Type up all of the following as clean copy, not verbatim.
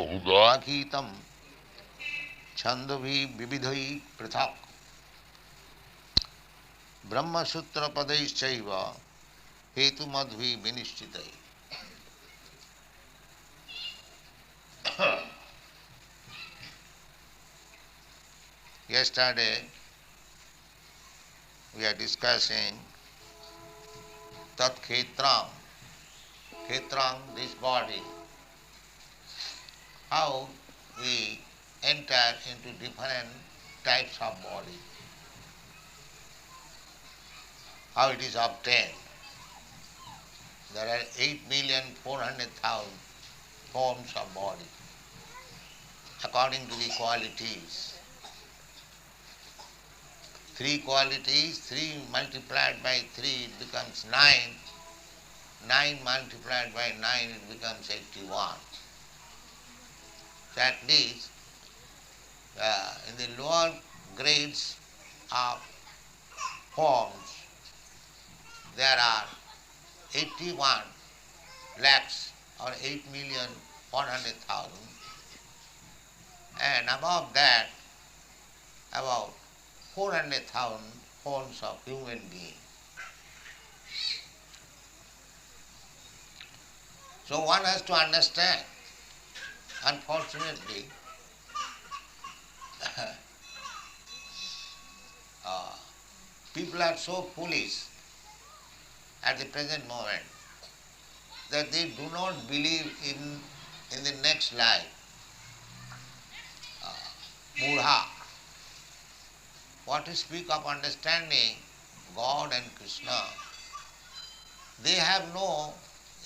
बहुदाखीतं छंदोभि विविधै पृथक् ब्रह्मसूत्रपदैश्चैव हेतुमद्भिः विनिश्चितैः. Yesterday we are discussing tat khetrang, this body, how we enter into different types of body, how it is obtained. There are 8,400,000 forms of body according to the qualities. 3 qualities, 3 multiplied by 3 it becomes 9, 9 multiplied by 9 it becomes 81. So at least in the lower grades of forms there are 81 lakhs or 8,100,000, and above that about 400,000 forms of human being. So one has to understand, unfortunately, people are so foolish at the present moment that they do not believe in the next life. Mudha. What to speak of understanding God and Kṛṣṇa, they have no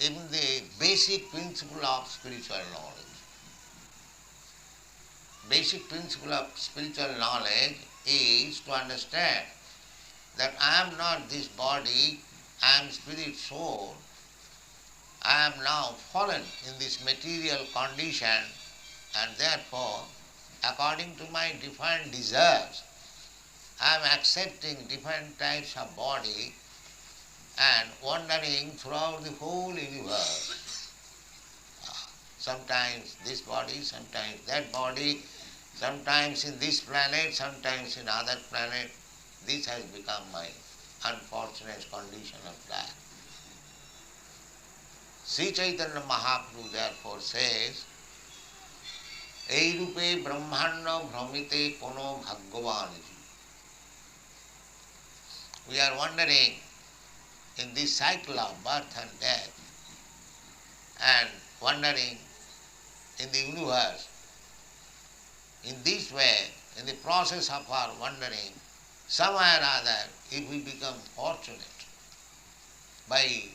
even the basic principle of spiritual knowledge. Basic principle of spiritual knowledge is to understand that I am not this body, I am spirit soul, I am now fallen in this material condition, and therefore, according to my different desires, I am accepting different types of body and wandering throughout the whole universe. Sometimes this body, sometimes that body, sometimes in this planet, sometimes in other planet. This has become my unfortunate condition of life. Sri Chaitanya Mahaprabhu therefore says, Ei rupe brahmanda bhramite kono bhagavanaji. We are wandering in this cycle of birth and death and wandering in the universe. In this way, in the process of our wandering, somewhere or other, if we become fortunate by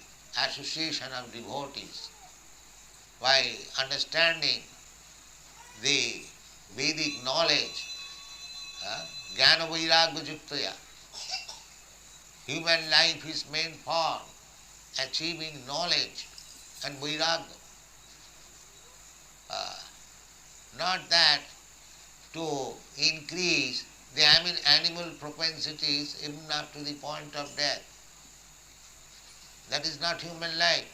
association of devotees, by understanding the Vedic knowledge, Jnana Vairagya Juktaya, human life is meant for achieving knowledge and vairagya. Not that to increase the animal propensities even up to the point of death. That is not human life.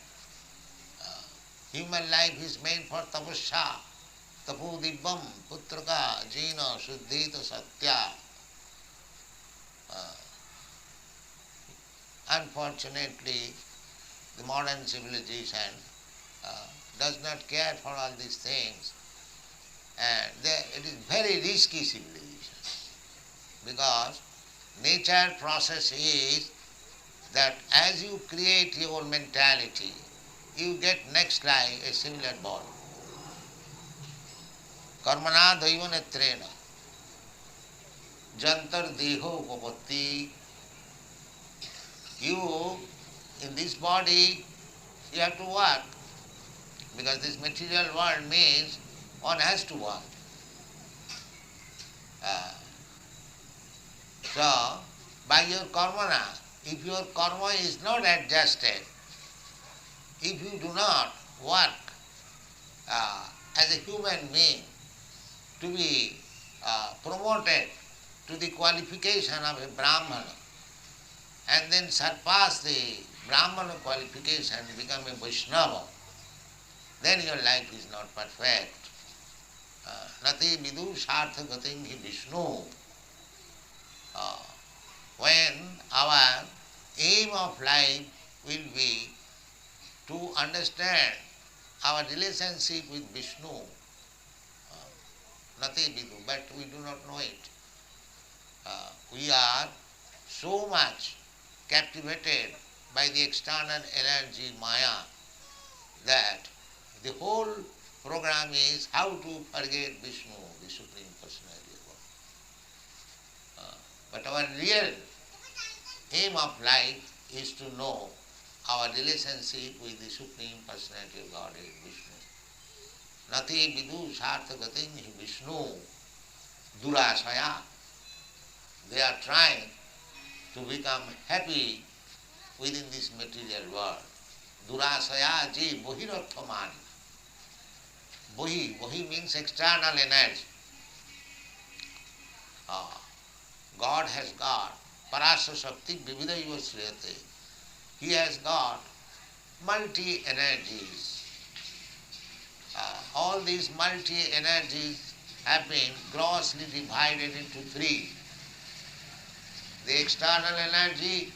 Human life is meant for tapasya, tapo dibbam, putraka, jina, suddhita, satya. Unfortunately, the modern civilization does not care for all these things, and it is very risky civilization, because nature process is that as you create your mentality, you get next life a similar body. Karmana daivanetrena jantar deho upapatti. You, in this body, you have to work, because this material world means one has to work. So, by your karmana, if your karma is not adjusted, if you do not work as a human being to be promoted to the qualification of a Brahmana, and then surpass the Brahmana qualification, become a Vaishnava, then your life is not perfect. Nati vidu sartha gatim hi Vishnu. Uh, when our aim of life will be to understand our relationship with Vishnu, Nati vidu, but we do not know it. We are so much captivated by the external energy Maya that the whole program is how to forget Vishnu, the Supreme Personality of God. But our real aim of life is to know our relationship with the Supreme Personality of God, Vishnu. Nati vidu sarthagatim hi Vishnu durasaya. They are trying to become happy within this material world. Durasaya ji bohirarthaman. Bohi means external energy. God has got parasya shakti vividaiva shriyate. He has got multi-energies. All these multi-energies have been grossly divided into three. The external energy,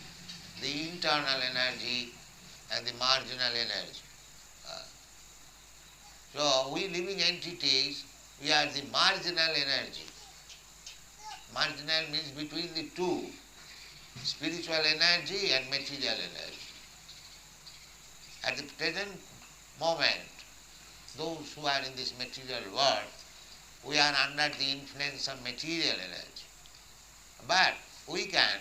the internal energy, and the marginal energy. So we living entities, we are the marginal energy. Marginal means between the two, spiritual energy and material energy. At the present moment, those who are in this material world, we are under the influence of material energy. But we can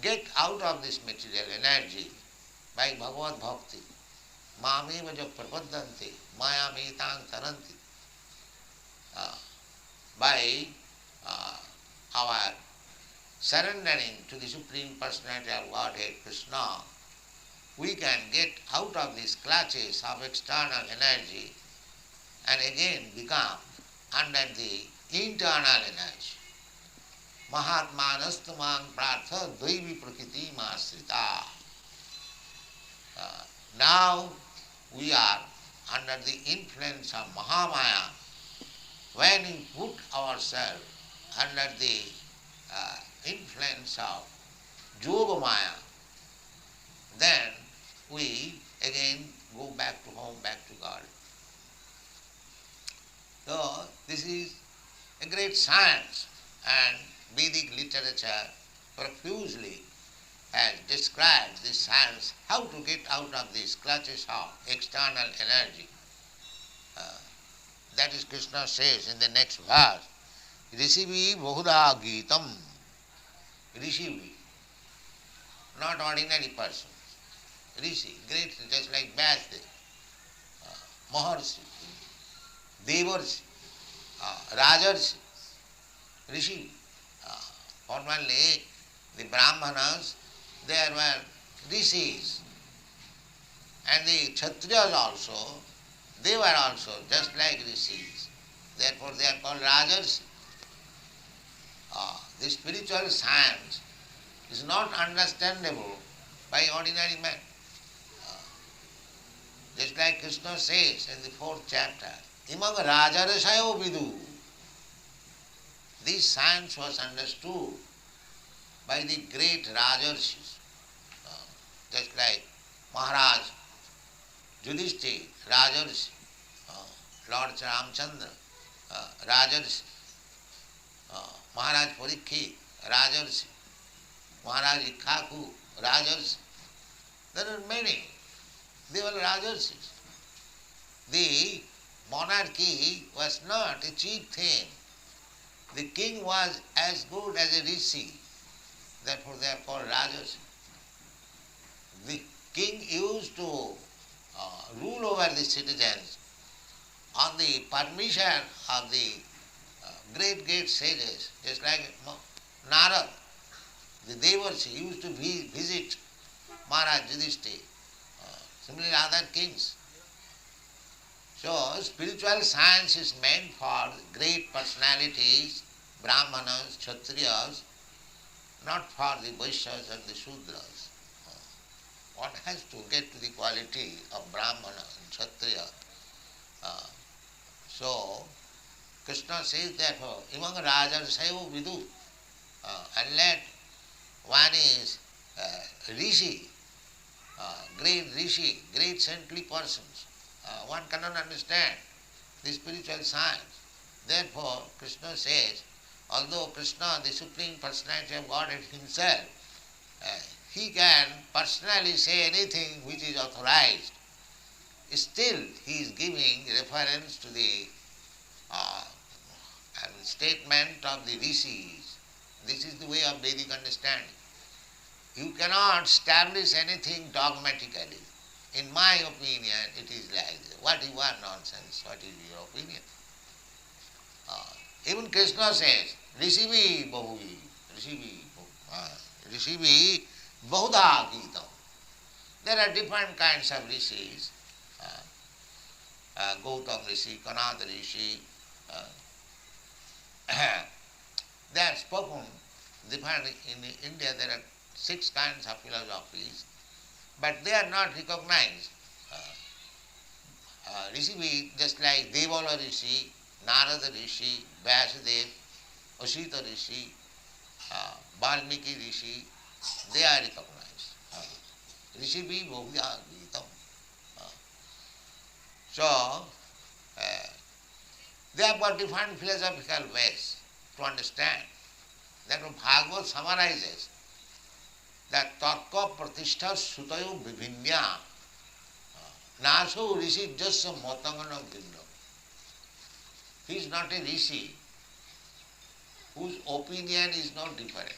get out of this material energy by Bhagavad Bhakti. Mameva ja prapadanti, maya metang taranti. By our surrendering to the Supreme Personality of Godhead, Kṛṣṇa, we can get out of these clutches of external energy and again become under the internal energy. Mahatmanastamang prartha dvaivi prakriti masrita. Now we are under the influence of Mahamaya. When we put ourselves under the influence of Yogamaya, then we again go back to home, back to God. So this is a great science, and Vedic literature profusely has described this science, how to get out of these clutches of external energy. That is, Kṛṣṇa says in the next verse, Rishivi Bahuda Gitam. Rishivi, not ordinary person. Rishi, great, just like Vyasdev, Maharshi, Devarshi, Rajarshi, Rishi. Formerly, the Brahmanas, there were rishis, and the Kshatriyas also, they were also just like rishis. Therefore they are called Rajarsi. The spiritual science is not understandable by ordinary man. Just like Kṛṣṇa says in the 4th chapter, Imam Rajarsayo Vidu. This science was understood by the great Rajarshis, just like Maharaj Yudhishthira, Rajarshi, Lord Ramchandra, Rajarshi, Maharaj Parikshit, Rajarshi, Maharaj Ikhaku, Rajarshi. There are many. They were Rajarshis. The monarchy was not a cheap thing. The king was as good as a rishi. Therefore they are called Rajarsi. The king used to rule over the citizens on the permission of the great sages, just like Narad, the Devarsi, used to visit Maharaj Yudhishthira, similarly other kings. So spiritual science is meant for great personalities, Brahmanas, Kshatriyas, not for the Vaishyas and the Shudras. One has to get to the quality of Brahmana and Kshatriya. So, Kṛṣṇa says therefore, among Rajas Sayo Vidu, and let one is Rishi, great Rishi, great saintly persons. One cannot understand the spiritual science. Therefore, Kṛṣṇa says, although Kṛṣṇa, the Supreme Personality of Godhead himself, he can personally say anything which is authorized, still he is giving reference to the statement of the rishis. This is the way of Vedic understanding. You cannot establish anything dogmatically. In my opinion, it is like this. What you are nonsense? What is your opinion? Even Kṛṣṇa says, Rishivi Bahuvi, Rishivi Bahuda Gitam. There are different kinds of rishis. Gautam Rishi, Kanada Rishi. They are spoken different. In India there are 6 kinds of philosophies, but they are not recognized. Rishi, just like Devala Rishi, Narada Rishi, Vyasadeva, Asita Rishi, Valmiki Rishi, they are recognized. Rishi be Bhuvya Gitam. So, they have got different philosophical ways to understand. Therefore, Bhagavad summarizes that Tarka Pratishtha Sutayo Vivinya Naso Rishi Jasya Matangana Vinna. He is not a rishi whose opinion is not different.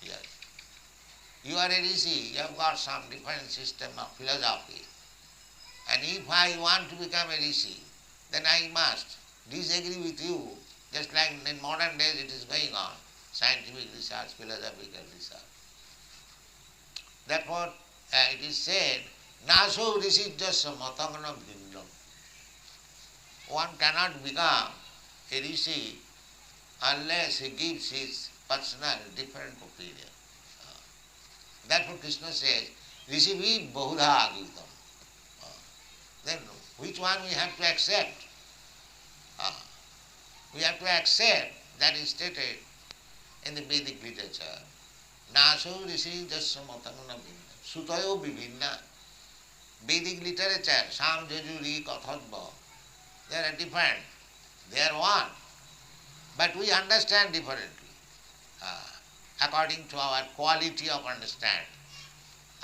Yes. You are a rishi, you have got some different system of philosophy. And if I want to become a rishi, then I must disagree with you, just like in modern days it is going on, scientific research, philosophical research. Therefore, it is said, Naso rishi jasya matangana bhindam. One cannot become a rishi unless he gives his personal different opinion. Therefore Kṛṣṇa says, Rishi vi bahudha agitam. Then which one we have to accept? We have to accept that is stated in the Vedic literature. Naso rishi jasya matangana bhinna. Sutayo vivinna. Vedic literature, Sam Jajuri Kathadva, they are different. They are one. But we understand differently, according to our quality of understanding.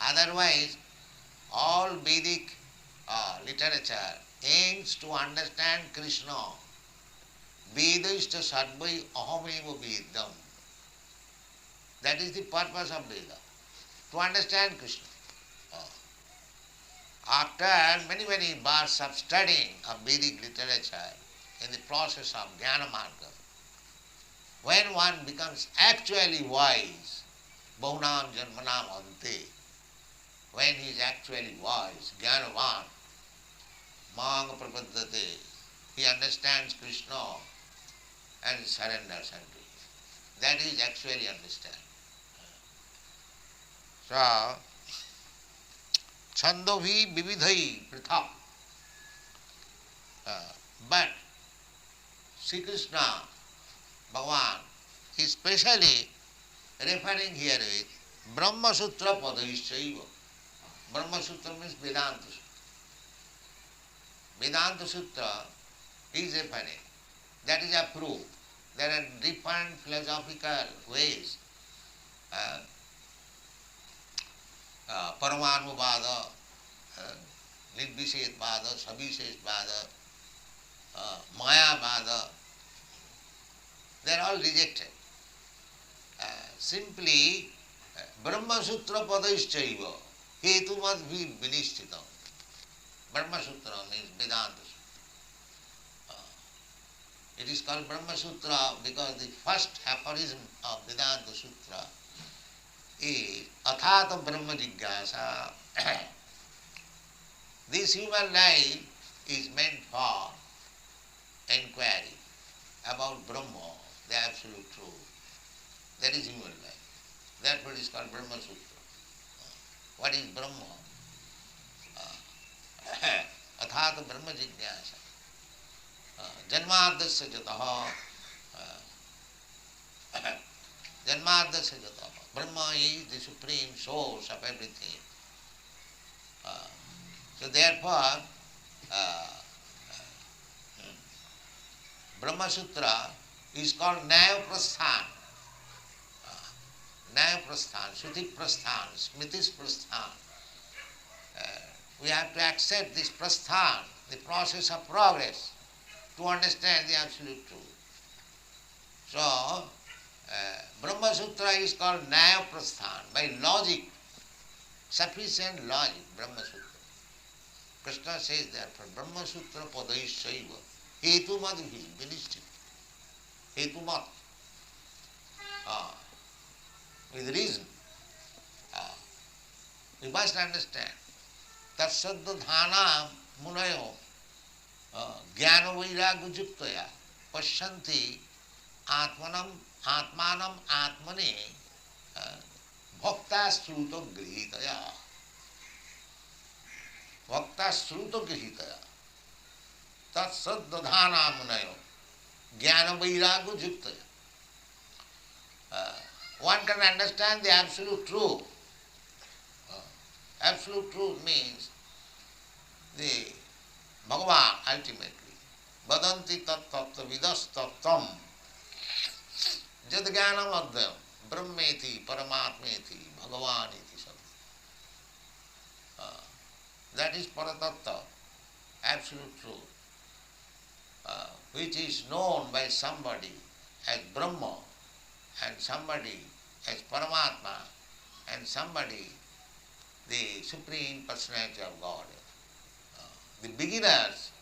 Otherwise, all Vedic literature aims to understand Kṛṣṇa. Vedashta sarvai ahameva vedam. That is the purpose of Veda, to understand Kṛṣṇa. After many bars of studying of Vedic literature in the process of Jnana Marga, when one becomes actually wise, Bahunam Janmanam Ante, when he is actually wise, Jnanavan, Manga Prapaddate, he understands Kṛṣṇa and surrenders unto him. That is actually understand. So, Chandovi vividhai prithak. But Sri Kṛṣṇa, Bhagavan, is specially referring here with Brahma Sutra Padaishchaiva. Brahma Sutra means Vedanta Sutra. Vedanta Sutra is referring. That is a proof. There are different philosophical ways. Paramanubhada, Nirvishesvada, Sabhishesvada, Mayavada, they are all rejected. Simply, Brahma Sutra Padaishchaiva, Hetu must be Vinishchitam. Brahma Sutra means Vedanta Sutra. It is called Brahma Sutra because the first aphorism of Vedanta Sutra is Athata Brahma Jigyasa. This human life is meant for inquiry about Brahma, the absolute truth. That is human life. Therefore it is called Brahma Sutra. What is Brahma? Athata Brahma Jigyasa. Janmadasya jataha. Janmadasya jataha. Brahma is the supreme source of everything. So therefore, Brahma Sutra is called Nyaya Prasthan. Nyaya Prasthan, Shruti Prasthan, Smritis Prasthan. We have to accept this Prasthan, the process of progress, to understand the absolute truth. So, Brahma Sutra is called Nyaya Prasthan, by logic, sufficient logic, Brahma Sutra. Kṛṣṇa says therefore, Brahma Sutra Padaishaiva, Hetu Madhvi, ministry. Hetu Mat. With reason. We must understand. Tatsaddhana munayo jnana vairagya juktaya pasyanti atmanam atmane bhakta sruta grihitaya. Bhakta sruta grihitaya. Tatsaddhana munayo jnana vairagya juktaya. One can understand the absolute truth. Absolute truth means the Bhagavan ultimately. Vadanti tat tattva vidas tattam jad jnanam adhyam brahmeti paramatmeti bhagavaniti sat. That is paratattva, absolute truth, which is known by somebody as Brahma, and somebody as Paramatma, and somebody the Supreme Personality of God. The beginners,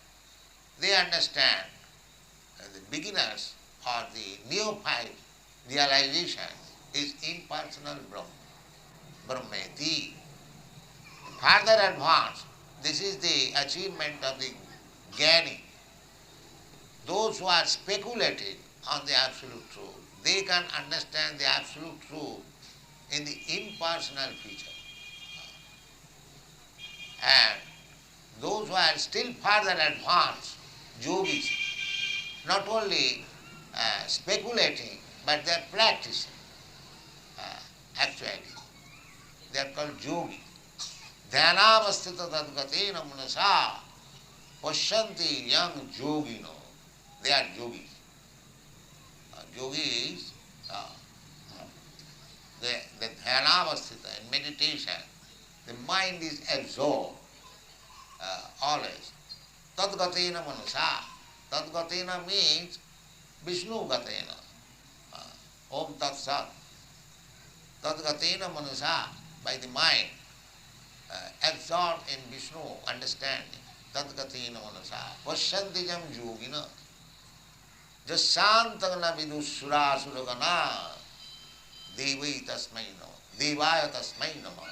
they understand, the beginners or the neophyte realization is impersonal Brahma, Brahmeti. Further advanced, this is the achievement of the Jnani. Those who are speculating on the absolute truth, they can understand the absolute truth in the impersonal feature. And those who are still further advanced, yogis, not only speculating, but they are practicing. Actually, they are called yogi. Dhyanavasthita tadgatena manasa pasyanti yang yogino. They are yogis. Yogis, the dhyanavasthita, in meditation, the mind is absorbed always. Tadgatena manasa. Tadgatena means Vishnu gatena. Om Tat Sat. Tadgatena manasa, by the mind, absorbed in Vishnu, understanding. Tadgatena manasa. Pasyanti jam yogina. Jasantagana vidussura suragana. Devai tasmai nama. Devaya tasmai nama.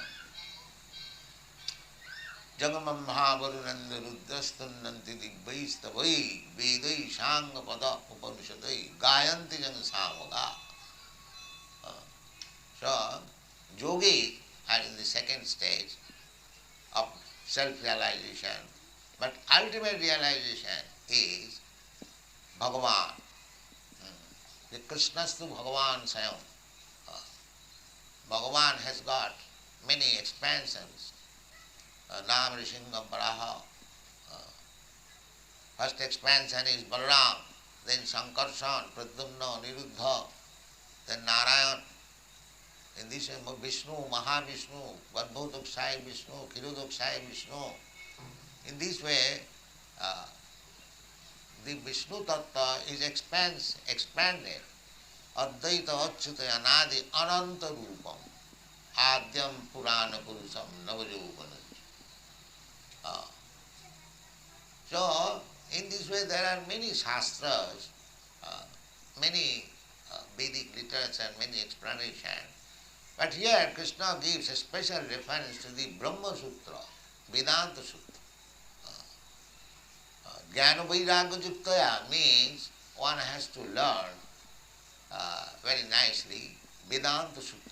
Jagamam Mahavarunanda Rudrastananti Digvaistavai Vedai Shanga Pada Upanishadai Gayanti Jana Samaga. So, yogis are in the second stage of self-realization, but ultimate realization is Bhagavan. The Kṛṣṇastu Bhagavan Sayam. Bhagavan has got many expansions. Nam Rishingam Paraha. First expansion is Balaram, then Sankarshan, Pradyumna, Niruddha, then Narayan. In this Vishnu, Mahavishnu, Varbhudakshay Vishnu, Kirudakshay Vishnu. In this way, the Vishnu Tattva is expanded. Advaita Achyuta Anadi Ananta Rupam Adyam Purana Purusam Navajovana. So, in this way there are many shastras, many Vedic literature and many explanations. But here Kṛṣṇa gives a special reference to the Brahma Sutra, Vedanta Sutra. Jnana Vairagya Juktaya means one has to learn very nicely Vedanta Sutra.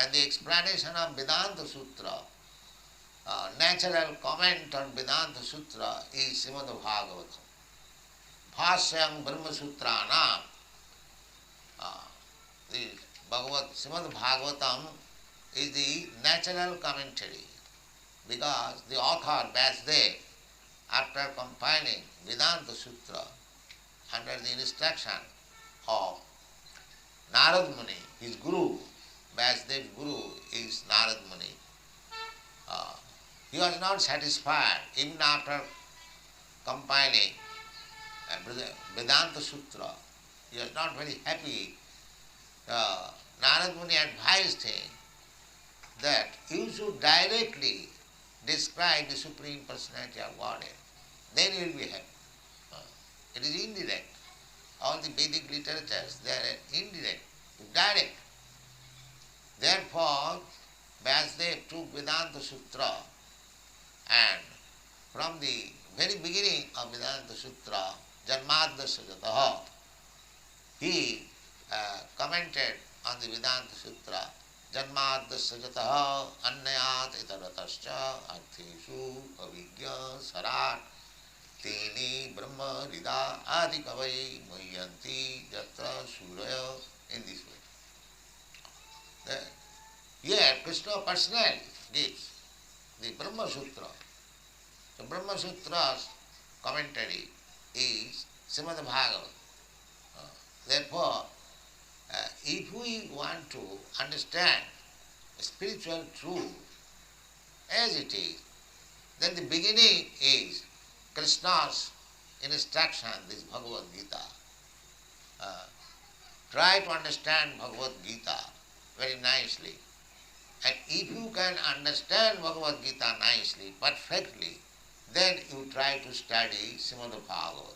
And the explanation of Vedanta Sutra, natural comment on Vedanta Sutra is Srimad Bhagavatam. Bhāṣyam Brahma Sutranam. The Srimad Bhagavatam is the natural commentary because the author Vyasdev, after compiling Vedanta Sutra under the instruction of Narad Muni, his guru, Vyasdev's guru is Narad Muni. He was not satisfied even after compiling Vedanta Sutra. He was not very happy. Narad Muni advised him that you should directly describe the Supreme Personality of Godhead. Then you will be happy. It is indirect. All the Vedic literatures, they are indirect, direct. Therefore, Vyasdev took Vedanta Sutra and from the very beginning of Vedanta Sutra, Janmadasya Jataha, he commented on the Vedanta Sutra, Janmadasya Jataha Annayat Itaratascha Artheshu Avijñā Sarat Teni Brahma Rida Adi Kavai Mayanti Yatra Suraya, in this way. Here Kṛṣṇa personally gives the Brahma Sutra. So Brahma Sutra's commentary is Srimad Bhagavatam. Therefore, if we want to understand spiritual truth as it is, then the beginning is Kṛṣṇa's instruction, this Bhagavad Gita. Try to understand Bhagavad Gita very nicely. And if you can understand Bhagavad Gita nicely, perfectly, then you try to study Srimad Bhagavatam.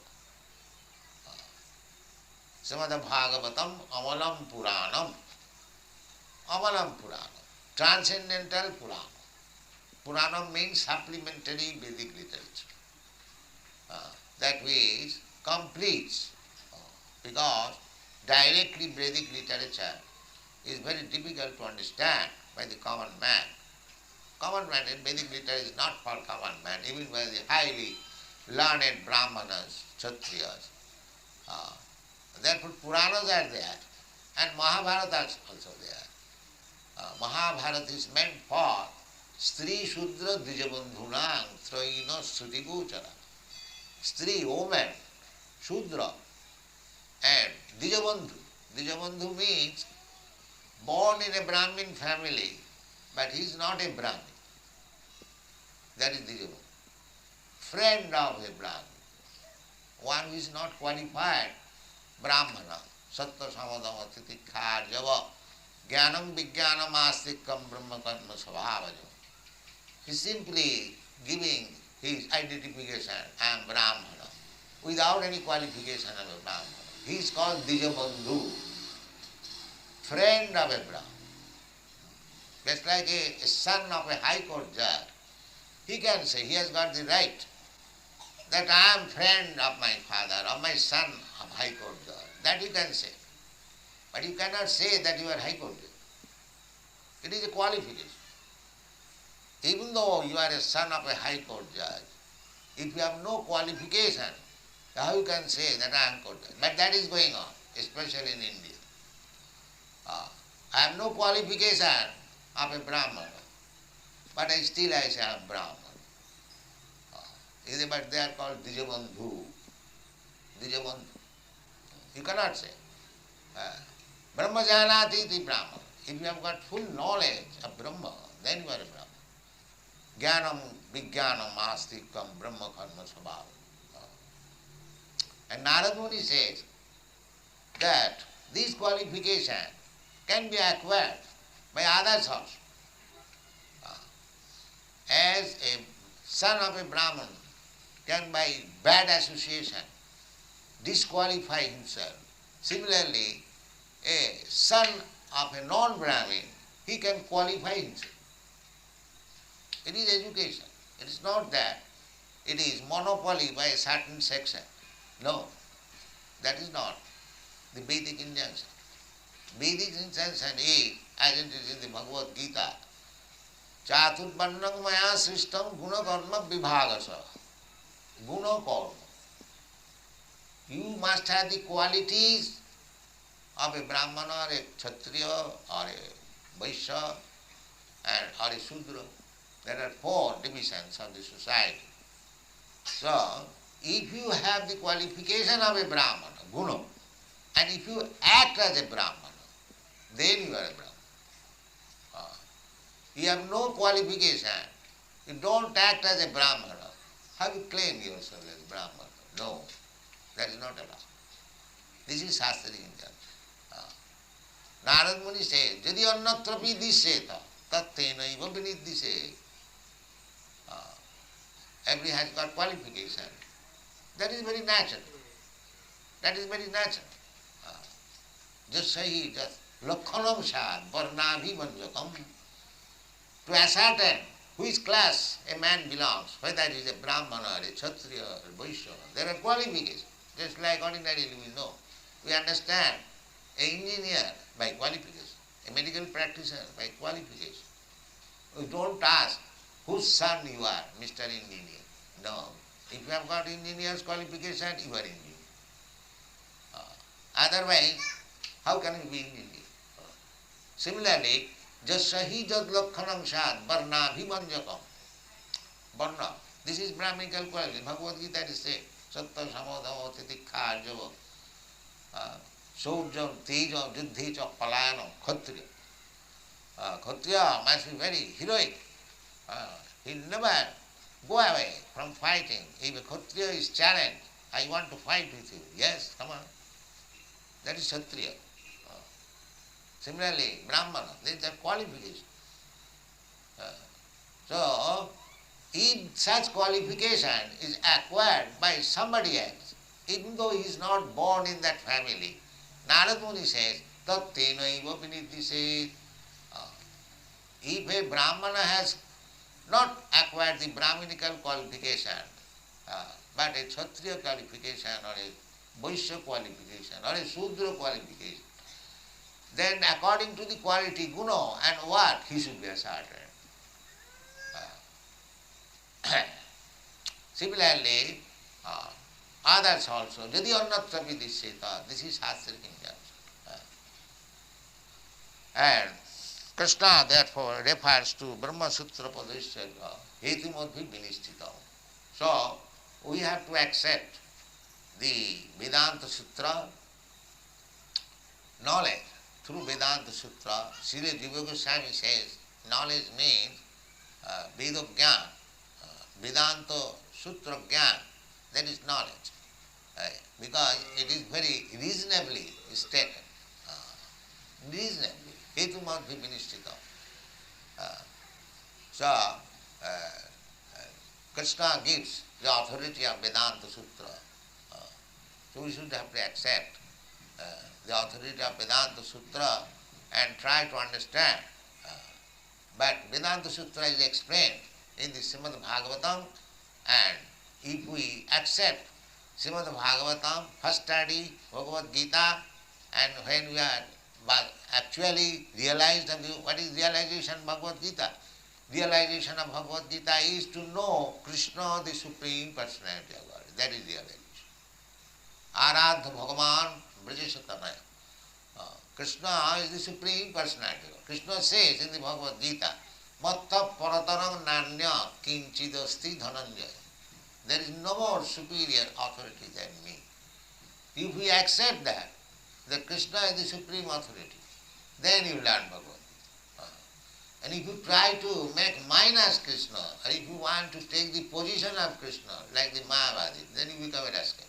Srimad Bhagavatam Amalam Puranam. Amalam Puranam. Transcendental Puranam. Puranam means supplementary Vedic literature. That means completes. Because directly Vedic literature is very difficult to understand by the common man. Common man in Vedic literature is not for common man, even by the highly learned Brahmanas, Kshatriyas. Therefore Puranas are there and Mahabharata is also there. Mahabharata is meant for Stri Shudra Dijabandhunang Trayina Sruti Gochara. Stri, woman, Shudra, and Dijabandhu. Dijabandhu means born in a Brahmin family, but he is not a Brahmin. That is Dijabandhu. Friend of a Brahmin. One who is not qualified, Brahmana. Sattva Samadama Titi Kharjava. Jnanam Vijnanam Astikam Brahma Karma Svabhajam. He is simply giving his identification, I am Brahmana, without any qualification of a Brahmana. He is called Dijabandhu, friend of a Brahmana. Just like a son of a high court judge, he can say, he has got the right that I am friend of my father, of my son of high court judge. That you can say. But you cannot say that you are high court judge. It is a qualification. Even though you are a son of a high court judge, if you have no qualification, how you can say that I am court judge? But that is going on, especially in India. I have no qualification of a Brahmana, but still I say I am Brahman. But they are called Dijabandhu. Dijabandhu. You cannot say. Brahma Janati iti Brahman. If you have got full knowledge of Brahma, then you are a Brahman. Jnanam Vijnanam Astikam Brahma Karma Svabhava. And Narad Muni says that this qualification can be acquired by others also. As a son of a Brahman can by bad association disqualify himself. Similarly, a son of a non-Brahmin, he can qualify himself. It is education. It is not that it is monopoly by a certain section. No, that is not the Vedic injunction. Vedic injunction is, as it is in the Bhagavad Gita, Chaturvarnam maya srishtam guna karma vibhagasa. Guna karma. must have the qualities of a Brahmana or a Kshatriya or a Vaishya or a Shudra. There are 4 divisions of the society. So, if you have the qualification of a Brahmana, guna, and if you act as a Brahmana, then you are a Brahmana. You have no qualification, you don't act as a Brahmana, how you claim yourself as a Brahmana? No, that is not allowed. This is Shastric injunction. Narad Muni says, Jadi annatrapi diseta, tattenaiva vinidise. Every has got qualification. That is very natural. That is very natural. Just say he just lakhanam sad varnabhimanjakam. To ascertain which class a man belongs, whether it is a Brahmana or a Kshatriya or Vaishya, there are qualifications. Just like ordinarily we know. We understand an engineer by qualification, a medical practitioner by qualification. We don't ask whose son you are, Mr. Engineer. No. If you have got engineer's qualification, you are engineer. Otherwise, how can you be engineer? Similarly, jasahi jad lakhanam sad varna bhimanjakam. Varna. This is Brahminical quality. Bhagavad Gita is saying, satta samodhava titikha arjava. Saujam, tejam, juddhecha, palayanam, Kshatriya. Kshatriya must be very heroic. He will never go away from fighting. If a Kshatriya is challenged, I want to fight with you. Yes, come on. That is Kshatriya. Similarly, Brahmana, there is a qualification. So, if such qualification is acquired by somebody else, even though he is not born in that family, Narad Muni says, tattenaiva vinidise. If a Brahmana has not acquired the Brahminical qualification, but a Kshatriya qualification or a Vaishya qualification or a Shudra qualification, then according to the quality, guna and what, he should be asserted. Similarly, others also, jadi annatra vidiseta, this is Shastric injunction. And Kṛṣṇa therefore refers to Brahma Sutra Padesya Hetumadhi Vinisthitam. So, we have to accept the Vedanta Sutra knowledge. Through Vedanta Sutra, Srila Jiva Goswami says, knowledge means Veda Gyan, Vedanta Sutra Gyan, that is knowledge. Because it is very reasonably stated. Reasonably. Hetumadhi Vinisthitam. So, Kṛṣṇa gives the authority of Vedanta Sutra. So we should have to accept the authority of Vedanta Sutra and try to understand. But Vedanta Sutra is explained in the Srimad Bhagavatam, and if we accept Srimad Bhagavatam, first study Bhagavad Gita, and when we are actually realized, what is realization of Bhagavad Gita? Realization of Bhagavad Gita is to know Kṛṣṇa, the Supreme Personality of God. That is realization. Aradha Bhagavan Brajasatanaya. Kṛṣṇa is the Supreme Personality. Kṛṣṇa says in the Bhagavad Gita, Matta Paratarang Nanya Kinchidasti Dhananjaya. There is no more superior authority than me. If we accept that Kṛṣṇa is the supreme authority, then you learn Bhagavad Gita. And if you try to make minus Kṛṣṇa, or if you want to take the position of Kṛṣṇa, like the Mayavadi, then you become a rascal.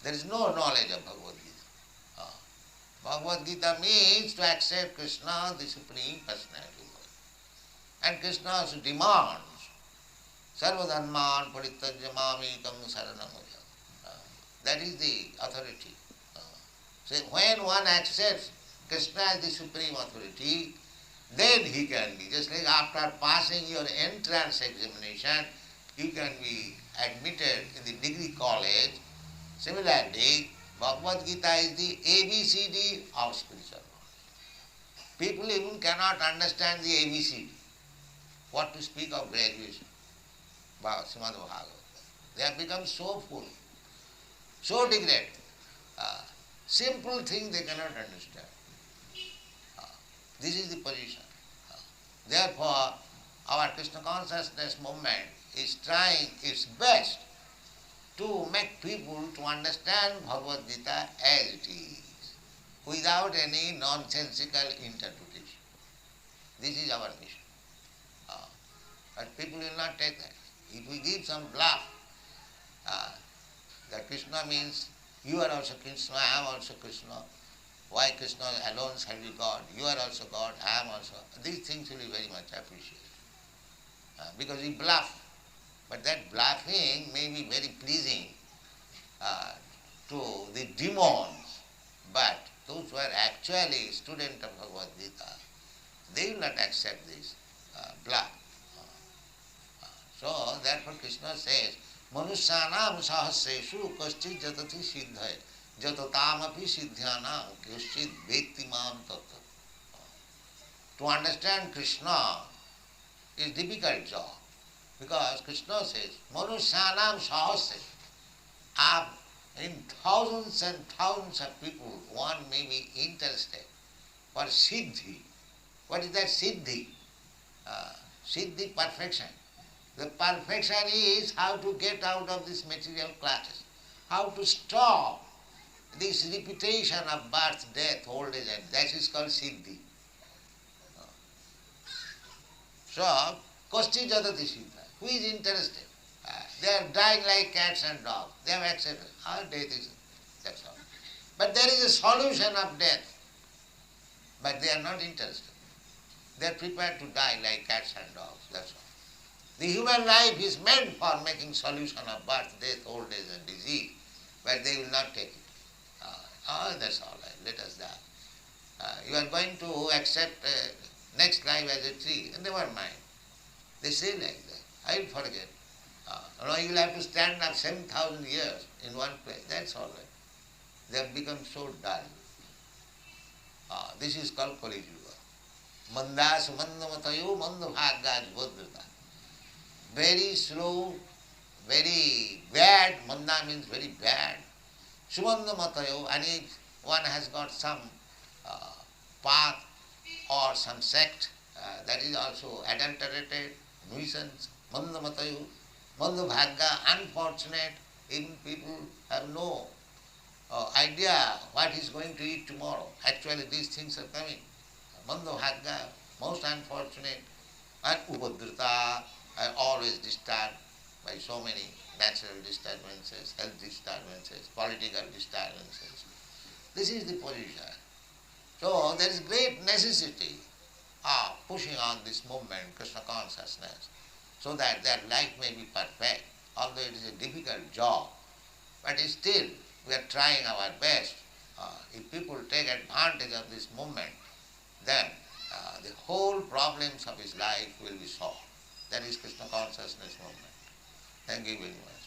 There is no knowledge of Bhagavad Gita. Bhagavad Gita means to accept Kṛṣṇa, the Supreme Personality of God. And Kṛṣṇa also demands, Sarvadharman Parityajya Mamekam Saranam Bhaja. That is the authority. So when one accepts Kṛṣṇa as the Supreme Authority, then he can be, just like after passing your entrance examination, you can be admitted in the degree college. Similarly, Bhagavad Gita is the ABCD of spiritual knowledge. People even cannot understand the ABCD. What to speak of graduation? Srimad Bhagavatam. They have become so full. so degraded. Uh, Simple thing they cannot understand. Uh, this is the position. Uh, Therefore, our Krishna consciousness movement is trying its best to make people to understand Bhagavad Gita as it is, without any nonsensical interpretation. This is our mission. Uh, but people will not take that. If we give some bluff, that Krishna means you are also Krishna, I am also Krishna. Why Krishna alone shall be God? You are also God, I am also. These things will be very much appreciated. Because we bluff. But that bluffing may be very pleasing to the demons. But those who are actually students of Bhagavad Gita, they will not accept this bluff. So therefore Krishna says, Manusyanam sahasreshu kaschid jatati siddhaya jatotamapi siddhyanam kaschid vetti mam tattva. To understand Krishna is difficult job, because Krishna says, Manusyanam sahasreshu. In thousands and thousands of people, one may be interested for siddhi. What is that siddhi? Siddhi, perfection. The perfection is how to get out of this material classes, how to stop this repetition of birth, death, old age, and that is called siddhi. So, kosti jatati siddha. Who is interested? They are dying like cats and dogs. They have accepted. Our death is, that's all. But there is a solution of death. But they are not interested. They are prepared to die like cats and dogs, that's all. The human life is meant for making solution of birth, death, old age and disease, but they will not take it. That's all right, let us die. You are going to accept next life as a tree, never mind. They say like that. I will forget. You will have to stand up 7,000 years in one place, that's all right. They have become so dull. This is called Kali Yuga. Mandas mandamatayo mandabhagaj bodhrita. Very slow, very bad. Manda means very bad. Sumanda matayo, and if one has got some path or some sect that is also adulterated, nuisance, manda matayo, manda bhagya, unfortunate, even people have no idea what he is going to eat tomorrow. Actually these things are coming. Manda bhagya, most unfortunate, and ubadrita, are always disturbed by so many natural disturbances, health disturbances, political disturbances. This is the position. So there is great necessity of pushing on this movement, Krishna consciousness, so that their life may be perfect, although it is a difficult job. But still, we are trying our best. If people take advantage of this movement, then the whole problems of his life will be solved. That is Krishna consciousness movement. Thank you very much.